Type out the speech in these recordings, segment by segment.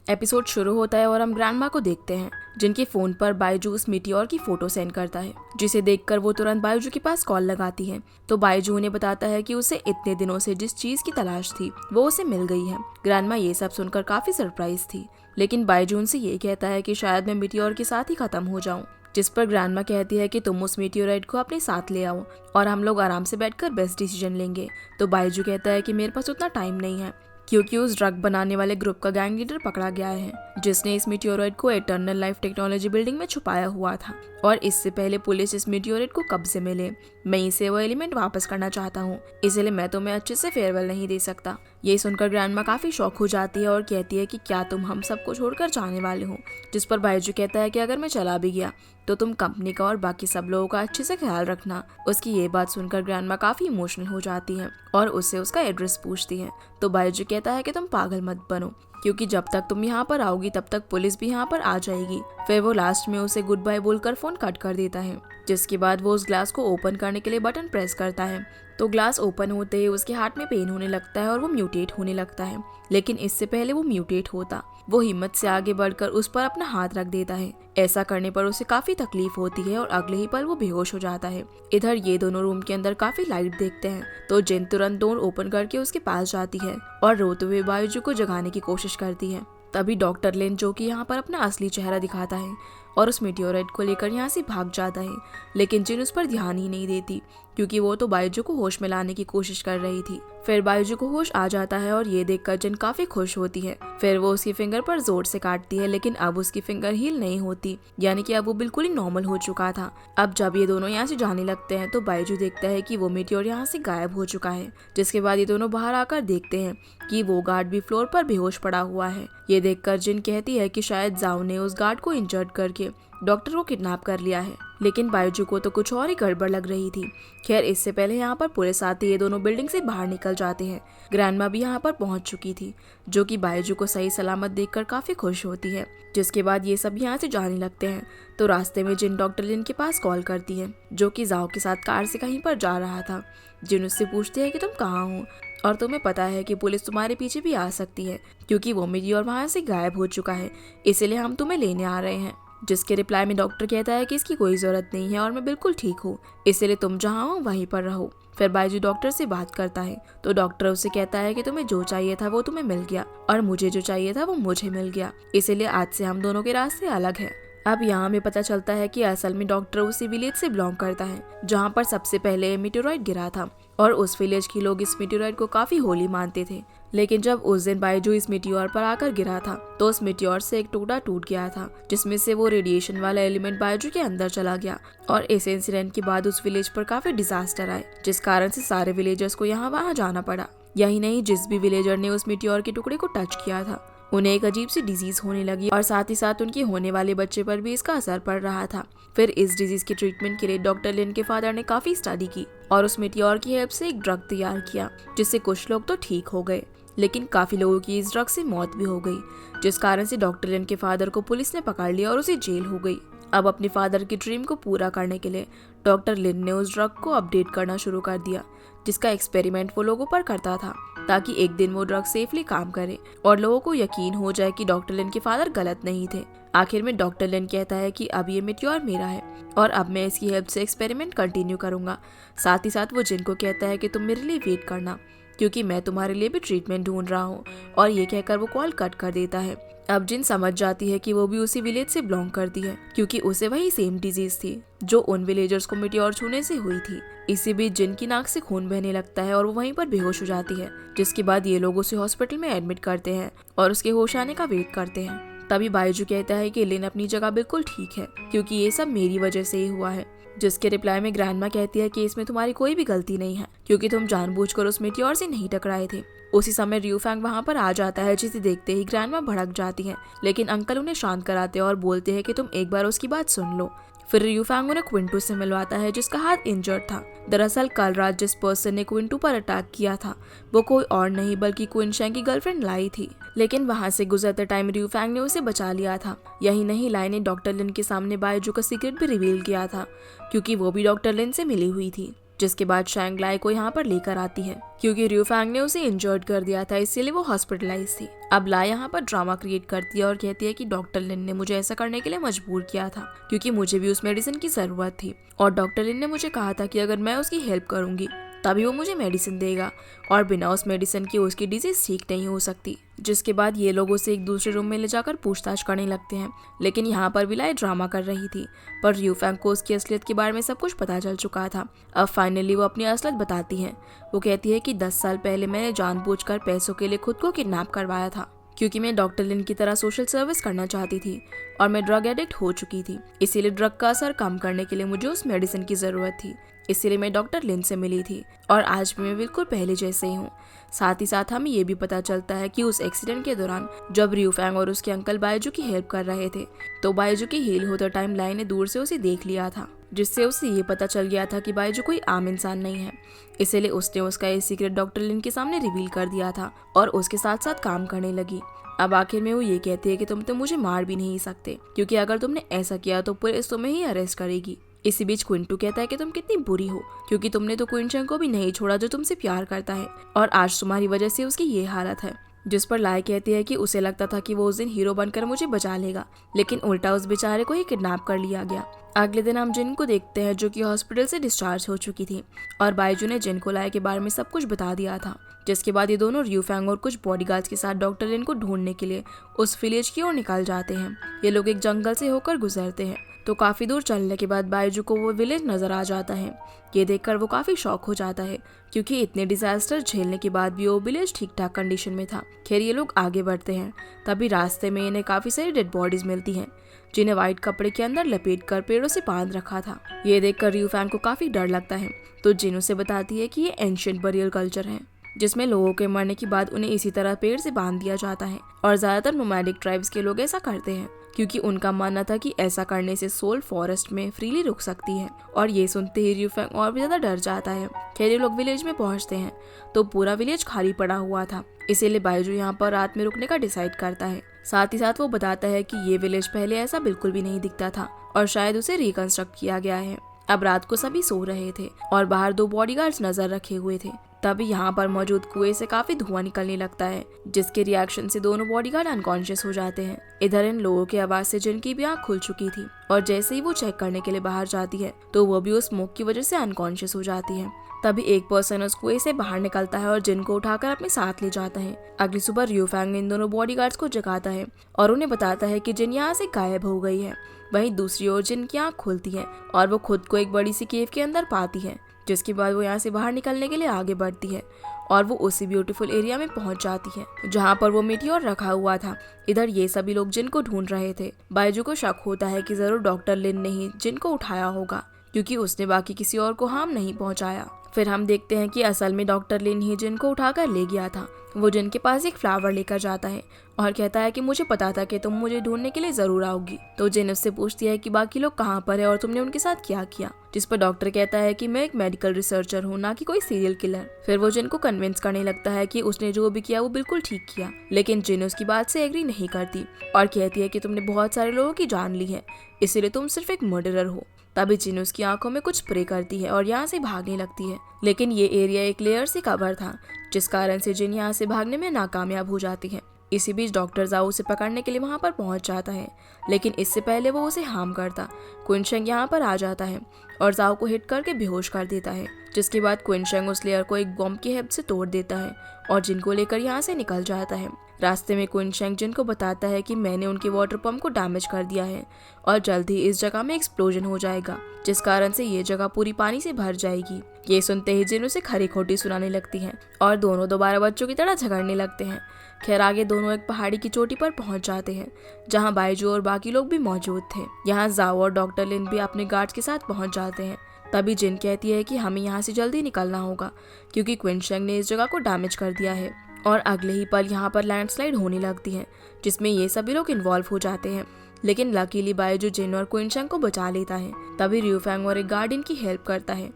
Episode शुरू होता है और हम ग्रैंडमा को देखते हैं जिनके फोन पर बायजू उस मीटियोर की फोटो सेंड करता है, जिसे देखकर वो तुरंत बायजू के पास कॉल लगाती है। तो बायजू उन्हें बताता है कि उसे इतने दिनों से जिस चीज की तलाश थी वो उसे मिल गई है। ग्रैंडमा ये सब सुनकर काफी सरप्राइज थी, लेकिन बायजू उनसे ये कहता है कि शायद मैं मीटियोर के साथ ही खत्म हो जाऊं। जिस पर ग्रैंडमा कहती है कि तुम उस मीटियोराइट को अपने साथ ले आओ और हम लोग आराम से बैठकर बेस्ट डिसीजन लेंगे। तो बायजू कहता है कि मेरे पास उतना टाइम नहीं है, क्योंकि उस ड्रग बनाने वाले ग्रुप का गैंग लीडर पकड़ा गया है जिसने इस मीटियोराइट को इटर्नल लाइफ टेक्नोलॉजी बिल्डिंग में छुपाया हुआ था, और इससे पहले पुलिस इस मीटियोराइट को कब्जे में ले, मैं इसे वो एलिमेंट वापस करना चाहता हूँ, इसलिए मैं तुम्हें अच्छे से फेयरवेल नहीं दे सकता। ये सुनकर ग्रैंडमा काफी शॉक हो जाती है और कहती है कि क्या तुम हम सबको छोड़कर जाने वाले हो। जिस पर बायजू कहता है कि अगर मैं चला भी गया तो तुम कंपनी का और बाकी सब लोगों का अच्छे से ख्याल रखना। उसकी ये बात सुनकर ग्रैंडमा काफी इमोशनल हो जाती है और उससे उसका एड्रेस पूछती है। तो बायजू कहता है कि तुम पागल मत बनो, क्योंकि जब तक तुम यहाँ पर आओगी तब तक पुलिस भी यहाँ पर आ जाएगी। फिर वो लास्ट में उसे गुड बाय बोलकर फोन कट कर देता है, जिसके बाद वो उस ग्लास को ओपन करने के लिए बटन प्रेस करता है। तो ग्लास ओपन होते ही उसके हाथ में पेन होने लगता है और वो म्यूटेट होने लगता है, लेकिन इससे पहले वो म्यूटेट होता वो हिम्मत से आगे बढ़कर उस पर अपना हाथ रख देता है। ऐसा करने पर उसे काफी तकलीफ होती है और अगले ही पल वो बेहोश हो जाता है। इधर ये दोनों रूम के अंदर काफी लाइट देखते हैं, तो जिन तुरंत डोर ओपन करके उसके पास जाती है और रोते हुए बायजू को जगाने की कोशिश करती है। तभी डॉक्टर लिन, जो कि यहाँ पर अपना असली चेहरा दिखाता है और उस मीटियोराइट को लेकर यहाँ से भाग जाता है, लेकिन जिन उस पर ध्यान ही नहीं देती, क्योंकि वो तो बायजू को होश में लाने की कोशिश कर रही थी। फिर बायजू को होश आ जाता है और ये देखकर जिन काफी खुश होती है। फिर वो उसकी फिंगर पर जोर से काटती है, लेकिन अब उसकी फिंगर हील नहीं होती, यानी कि अब वो बिल्कुल ही नॉर्मल हो चुका था। अब जब ये दोनों यहाँ से जाने लगते हैं तो बायजू देखता है कि वो मीटियोर यहाँ से गायब हो चुका है। जिसके बाद ये दोनों बाहर आकर देखते हैं कि वो गार्ड भी फ्लोर पर बेहोश पड़ा हुआ है। ये देखकर जिन कहती है कि शायद जाओ ने उस गार्ड को इंजर्ड करके डॉक्टर को किडनैप कर लिया है, लेकिन बायजू को तो कुछ और ही गड़बड़ लग रही थी। खैर, इससे पहले यहाँ पर पुलिस आती है, ये दोनों बिल्डिंग से बाहर निकल जाते हैं। ग्रैंडमा भी यहाँ पर पहुँच चुकी थी, जो कि बायजू को सही सलामत देखकर काफी खुश होती है। जिसके बाद ये सब यहाँ से जाने लगते हैं। तो रास्ते में जिन डॉक्टर लिन के पास कॉल करती है, जो कि जाओ के साथ कार से कहीं पर जा रहा था। जिन उससे पूछती है कि तुम कहाँ हो और तुम्हें पता है कि पुलिस तुम्हारे पीछे भी आ सकती है, क्योंकि वो मीटियोर वहाँ से गायब हो चुका है, इसलिए हम तुम्हें लेने आ रहे हैं। जिसके रिप्लाई में डॉक्टर कहता है कि इसकी कोई जरूरत नहीं है और मैं बिल्कुल ठीक हूँ, इसलिए तुम जहाँ हो वहीं पर रहो। फिर बायजू डॉक्टर से बात करता है, तो डॉक्टर उससे कहता है कि तुम्हें जो चाहिए था वो तुम्हें मिल गया और मुझे जो चाहिए था वो मुझे मिल गया, इसलिए आज से हम दोनों के रास्ते अलग हैं। अब यहाँ हमें पता चलता है कि असल में डॉक्टर उसी विलेज से बिलोंग करता है जहाँ पर सबसे पहले मीटियोराइट गिरा था, और उस विलेज के लोग इस मीटियोराइट को काफी होली मानते थे। लेकिन जब उस दिन बायजू इस मीटियोर पर आकर गिरा था तो उस मीटियोर से एक टुकड़ा टूट गया था, जिसमें से वो रेडिएशन वाला एलिमेंट बायजू के अंदर चला गया, और इस इंसिडेंट के बाद उस विलेज पर काफी डिजास्टर आए, जिस कारण से सारे विलेजर्स को यहाँ वहाँ जाना पड़ा। यही नहीं, जिस भी विलेजर ने उस मीटियोर के टुकड़े को टच किया था उन्हें एक अजीब सी डिजीज होने लगी, और साथ ही साथ उनके होने वाले बच्चे पर भी इसका असर पड़ रहा था। फिर इस डिजीज के ट्रीटमेंट के लिए डॉक्टर लिन के फादर ने काफी स्टडी की और उस मीटियोर की हेल्प से एक ड्रग तैयार किया, जिससे कुछ लोग तो ठीक हो गए, लेकिन काफी लोगों की इस ड्रग से मौत भी हो गई, जिस कारण से डॉक्टर लिन के फादर को पुलिस ने पकड़ लिया और उसे जेल हो गई। अब अपने फादर की ड्रीम को पूरा करने के लिए डॉक्टर लिन ने उस ड्रग को अपडेट करना शुरू कर दिया, जिसका एक्सपेरिमेंट वो लोगों पर करता था, ताकि एक दिन वो ड्रग सेफली काम करे और लोगों को यकीन हो जाए कि डॉक्टर लिन के फादर गलत नहीं थे। आखिर में डॉक्टर लिन कहता है कि अब ये मीटियोर मेरा है और अब मैं इसकी हेल्प से एक्सपेरिमेंट कंटिन्यू करूंगा। साथ ही साथ वो जिन को कहता है कि तुम मेरे लिए वेट करना, क्योंकि मैं तुम्हारे लिए भी ट्रीटमेंट ढूंढ रहा हूँ, और ये कहकर वो कॉल कट कर देता है। अब जिन समझ जाती है कि वो भी उसी विलेज से बिलोंग करती है, क्योंकि उसे वही सेम डिजीज थी जो उन विलेजर्स को मीटियोर छूने से हुई थी। इसी बीच जिन की नाक से खून बहने लगता है और वो वहीं पर बेहोश हो जाती है, जिसके बाद ये लोग उसे हॉस्पिटल में एडमिट करते हैं और उसके होश आने का वेट करते हैं। तभी बायजू कहता है कि लिन अपनी जगह बिल्कुल ठीक है, क्योंकि ये सब मेरी वजह से ही हुआ है। जिसके रिप्लाई में ग्रैंडमा कहती है कि इसमें तुम्हारी कोई भी गलती नहीं है, क्योंकि तुम जानबूझकर उस मीटियोर से नहीं टकराए थे। उसी समय रियूफैंग वहाँ पर आ जाता है, जिसे देखते ही ग्रैंडमा भड़क जाती है, लेकिन अंकल उन्हें शांत कराते हैं और बोलते हैं कि तुम एक बार उसकी बात सुन लो। फिर रियूफैंग उन्हें क्विंटू से मिलवाता है, जिसका हाथ इंजर्ड था। दरअसल कल रात जिस पर्सन ने क्विंटू पर अटैक किया था वो कोई और नहीं बल्कि क्विनशैंग की गर्लफ्रेंड लाई थी, लेकिन वहाँ से गुजरते टाइम रियूफैंग ने उसे बचा लिया था। यही नहीं, लाई ने डॉक्टर लिन के सामने बायजू का सीक्रेट भी रिवील किया था, क्योंकि वो भी डॉक्टर लिन से मिली हुई थी। जिसके बाद शैंगलाई को यहाँ पर लेकर आती है क्योंकि रियूफैंग ने उसे इंजर्ड कर दिया था, इसीलिए वो हॉस्पिटलाइज थी। अब लाई यहाँ पर ड्रामा क्रिएट करती है और कहती है कि डॉक्टर लिन ने मुझे ऐसा करने के लिए मजबूर किया था क्योंकि मुझे भी उस मेडिसिन की जरूरत थी और डॉक्टर लिन ने मुझे कहा था कि अगर मैं उसकी हेल्प करूंगी तभी वो मुझे मेडिसिन देगा और बिना उस मेडिसिन के उसकी डिजीज ठीक नहीं हो सकती। जिसके बाद ये लोग उसे एक दूसरे रूम में ले जाकर पूछताछ करने लगते हैं, लेकिन यहाँ पर भी लाई ड्रामा कर रही थी। पर रियूफैंग को उसकी असलियत के बारे में सब कुछ पता चल चुका था। अब फाइनली वो अपनी असलियत बताती है। वो कहती है कि 10 साल पहले मैंने जानबूझकर पैसों के लिए खुद को किडनैप करवाया था क्योंकि मैं डॉक्टर लिन की तरह सोशल सर्विस करना चाहती थी और मैं ड्रग एडिक्ट हो चुकी थी। इसीलिए ड्रग का असर कम करने के लिए मुझे उस मेडिसिन की जरूरत थी, इसीलिए मैं डॉक्टर लिन से मिली थी और आज भी मैं बिल्कुल पहले जैसे ही हूँ। साथ ही साथ हमें ये भी पता चलता है कि उस एक्सीडेंट के दौरान जब रियूफैंग और उसके अंकल बायजू की हेल्प कर रहे थे तो बायजू की हील होते टाइम लाई ने दूर से उसे देख लिया था, जिससे उसे ये पता चल गया था कि बायजू कोई आम इंसान नहीं है। इसीलिए उसने उसका ये सीक्रेट डॉक्टर लिन के सामने रिवील कर दिया था और उसके साथ साथ काम करने लगी। अब आखिर में वो ये कहती है कि तुम तो मुझे मार भी नहीं सकते क्योंकि अगर तुमने ऐसा किया तो पुलिस तुम्हें ही अरेस्ट करेगी। इसी बीच क्विंटू कहता है कि तुम कितनी बुरी हो क्योंकि तुमने तो क्विंचन को भी नहीं छोड़ा जो तुमसे प्यार करता है और आज तुम्हारी वजह से उसकी ये हालत है। जिस पर लाई कहती है कि उसे लगता था कि वो उस दिन हीरो बनकर मुझे बचा लेगा, लेकिन उल्टा उस बेचारे को ही किडनैप कर लिया गया। अगले दिन हम जिन को देखते हैं जो कि हॉस्पिटल से डिस्चार्ज हो चुकी थी और बायजू ने जिन को लाई के बारे में सब कुछ बता दिया था। जिसके बाद ये दोनों रियूफैंग और कुछ बॉडीगार्ड्स के साथ डॉक्टर लिन को ढूंढने के लिए उस विलेज की ओर निकल जाते हैं। ये लोग एक जंगल से होकर गुजरते हैं तो काफी दूर चलने के बाद बायजू को वो विलेज नजर आ जाता है। ये देखकर वो काफी शॉक हो जाता है क्योंकि इतने डिजास्टर झेलने के बाद भी वो विलेज ठीक ठाक कंडीशन में था। खैर ये लोग आगे बढ़ते हैं, तभी रास्ते में इन्हें काफी सारी डेड बॉडीज मिलती हैं जिन्हें व्हाइट कपड़े के अंदर लपेट कर पेड़ों से बांध रखा था। ये देखकर रियूफैंग को काफी डर लगता है तो जिन उसे बताती है कि ये एंशिएंट बरियल कल्चर है जिसमें लोगों के मरने के बाद उन्हें इसी तरह पेड़ से बांध दिया जाता है और ज्यादातर नोमैडिक ट्राइब्स के लोग ऐसा करते हैं क्योंकि उनका मानना था कि ऐसा करने से सोल फॉरेस्ट में फ्रीली रुक सकती है। और ये सुनते ही रियूफैंग और भी ज्यादा डर जाता है। खैर ये लोग विलेज में पहुंचते हैं तो पूरा विलेज खाली पड़ा हुआ था, इसीलिए बायजू यहाँ पर रात में रुकने का डिसाइड करता है। साथ ही साथ वो बताता है कि ये विलेज पहले ऐसा बिल्कुल भी नहीं दिखता था और शायद उसे रिकंस्ट्रक्ट किया गया है। अब रात को सभी सो रहे थे और बाहर 2 बॉडीगार्ड्स नजर रखे हुए थे। तभी यहाँ पर मौजूद कुएं से काफी धुआं निकलने लगता है जिसके रिएक्शन से दोनों बॉडीगार्ड अनकॉन्शियस हो जाते हैं। इधर इन लोगों की आवाज से जिन की भी आँख खुल चुकी थी और जैसे ही वो चेक करने के लिए बाहर जाती है तो वो भी उस स्मोक की वजह से अनकॉन्शियस हो जाती है। तभी एक पर्सन उस कुएं से बाहर निकलता है और जिन को उठाकर अपने साथ ले जाता है। अगली सुबह रियूफैंग इन दोनों बॉडीगार्ड्स को जगाता है और उन्हें बताता है कि जिन यहाँ से गायब हो गई है। वहीं दूसरी ओर जिन की आँख खुलती है और वो खुद को एक बड़ी सी केव के अंदर पाती है, जिसके बाद वो यहाँ से बाहर निकलने के लिए आगे बढ़ती है और वो उसी ब्यूटीफुल एरिया में पहुंच जाती है जहाँ पर वो मीटियोर रखा हुआ था। इधर ये सभी लोग जिन को ढूंढ रहे थे। बायजू को शक होता है कि जरूर डॉक्टर लिन ने ही जिन को उठाया होगा क्योंकि उसने बाकी किसी और को हार्म नहीं पहुंचाया। फिर हम देखते हैं कि असल में डॉक्टर लिन ही जिन को उठाकर ले गया था। वो जिन के पास एक फ्लावर लेकर जाता है और कहता है कि मुझे पता था कि तुम मुझे ढूंढने के लिए जरूर आओगी। तो जिन उससे पूछती है कि बाकी लोग कहाँ पर है और तुमने उनके साथ क्या किया, जिस पर डॉक्टर कहता है कि मैं एक मेडिकल रिसर्चर हूँ, ना कि कोई सीरियल किलर। फिर वो जिन को कन्विंस करने लगता है कि उसने जो भी किया वो बिल्कुल ठीक किया, लेकिन जिन उसकी बात से एग्री नहीं करती और कहती है कि तुमने बहुत सारे लोगों की जान ली है, इसीलिए तुम सिर्फ एक मर्डरर हो। तभी जिन उसकी आंखों में कुछ स्प्रे करती है और यहाँ से भागने लगती है, लेकिन ये एरिया एक लेयर से कवर था जिस कारण से जिन यहाँ से भागने में नाकामयाब हो जाती है। इसी बीच डॉक्टर जाओ उसे पकड़ने के लिए वहाँ पर पहुँच जाता है, लेकिन इससे पहले वो उसे हार्म करता। क्विंशेंग यहाँ पर आ जाता है और जाओ को हिट करके बेहोश कर देता है, जिसके बाद क्विंशेंग उस लेयर को एक बॉम्ब की हेल्प से तोड़ देता है और जिन को लेकर यहाँ से निकल जाता है। रास्ते में क्विंशेंग जिन को बताता है कि मैंने उनके वाटर पंप को डैमेज कर दिया है और जल्द ही इस जगह में एक्सप्लोजन हो जाएगा, जिस कारण से ये जगह पूरी पानी से भर जाएगी। ये सुनते ही जिन उसे खरी खोटी सुनाने लगती है और दोनों दोबारा बच्चों की तरह झगड़ने लगते हैं। खैर आगे दोनों एक पहाड़ी की चोटी पर पहुंच जाते हैं जहां बायजू और बाकी लोग भी मौजूद थे। यहाँ जाओ और डॉक्टर लिन भी अपने गार्ड्स के साथ पहुंच जाते हैं। तभी जिन कहती है कि हमें यहाँ से जल्दी निकलना होगा क्योंकि क्विंशेंग ने इस जगह को डैमेज कर दिया है। और अगले ही पल यहाँ पर लैंडस्लाइड होने लगती है जिसमें ये सभी लोग इन्वॉल्व हो जाते हैं, लेकिन लकीली बायजू जिन और क्विंशेंग को बचा लेता है। तभी रियूफैंग और एक गार्ड इनकी हेल्प करता है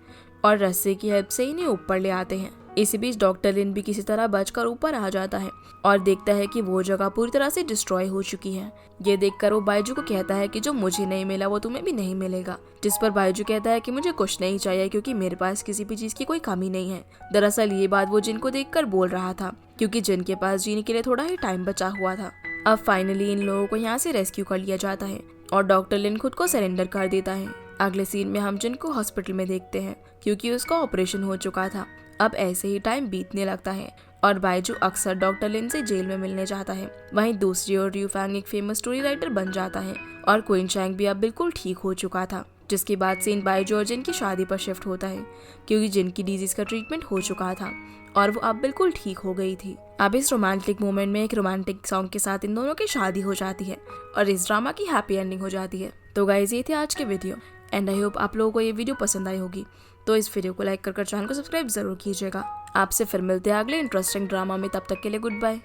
और रस्से की हेल्प से इन्हें ऊपर ले आते हैं। इसी बीच डॉक्टर लिन भी किसी तरह बचकर ऊपर आ जाता है और देखता है कि वो जगह पूरी तरह से डिस्ट्रॉय हो चुकी है। ये देखकर वो बाइजू को कहता है कि जो मुझे नहीं मिला वो तुम्हें भी नहीं मिलेगा, जिस पर बाइजू कहता है कि मुझे कुछ नहीं चाहिए क्योंकि मेरे पास किसी भी चीज की कोई कमी नहीं है। दरअसल ये बात वो जिन को देखकर बोल रहा था, क्योंकि जिन के पास जीने के लिए थोड़ा ही टाइम बचा हुआ था। अब फाइनली इन लोगों को यहाँ से रेस्क्यू कर लिया जाता है और डॉक्टर लिन खुद को सरेंडर कर देता है। अगले सीन में हम जिन को हॉस्पिटल में देखते हैं क्योंकि उसका ऑपरेशन हो चुका था। अब ऐसे ही टाइम बीतने लगता है और बाइजू अक्सर डॉक्टर लिन से जेल में मिलने जाता है। वहीं दूसरी ओर र्यू फैंग एक फेमस स्टोरी राइटर बन जाता है और क्वीन चैंग भी अब बिल्कुल ठीक हो चुका था, जिसके बाद सीन बाइजू और जिन की शादी पर शिफ्ट होता है क्योंकि जिन की डिजीज का ट्रीटमेंट हो चुका था और वो अब बिल्कुल ठीक हो गई थी। अब इस रोमांटिक मोमेंट में एक रोमांटिक सॉन्ग के साथ इन दोनों की शादी हो जाती है और इस ड्रामा की हैप्पी एंडिंग हो जाती है। तो गाइज ये थे आज के वीडियो एंड आई होप आप लोगों को ये वीडियो पसंद आई होगी। तो इस वीडियो को लाइक कर चैनल को सब्सक्राइब जरूर कीजिएगा। आपसे फिर मिलते हैं अगले इंटरेस्टिंग ड्रामा में, तब तक के लिए गुड बाय।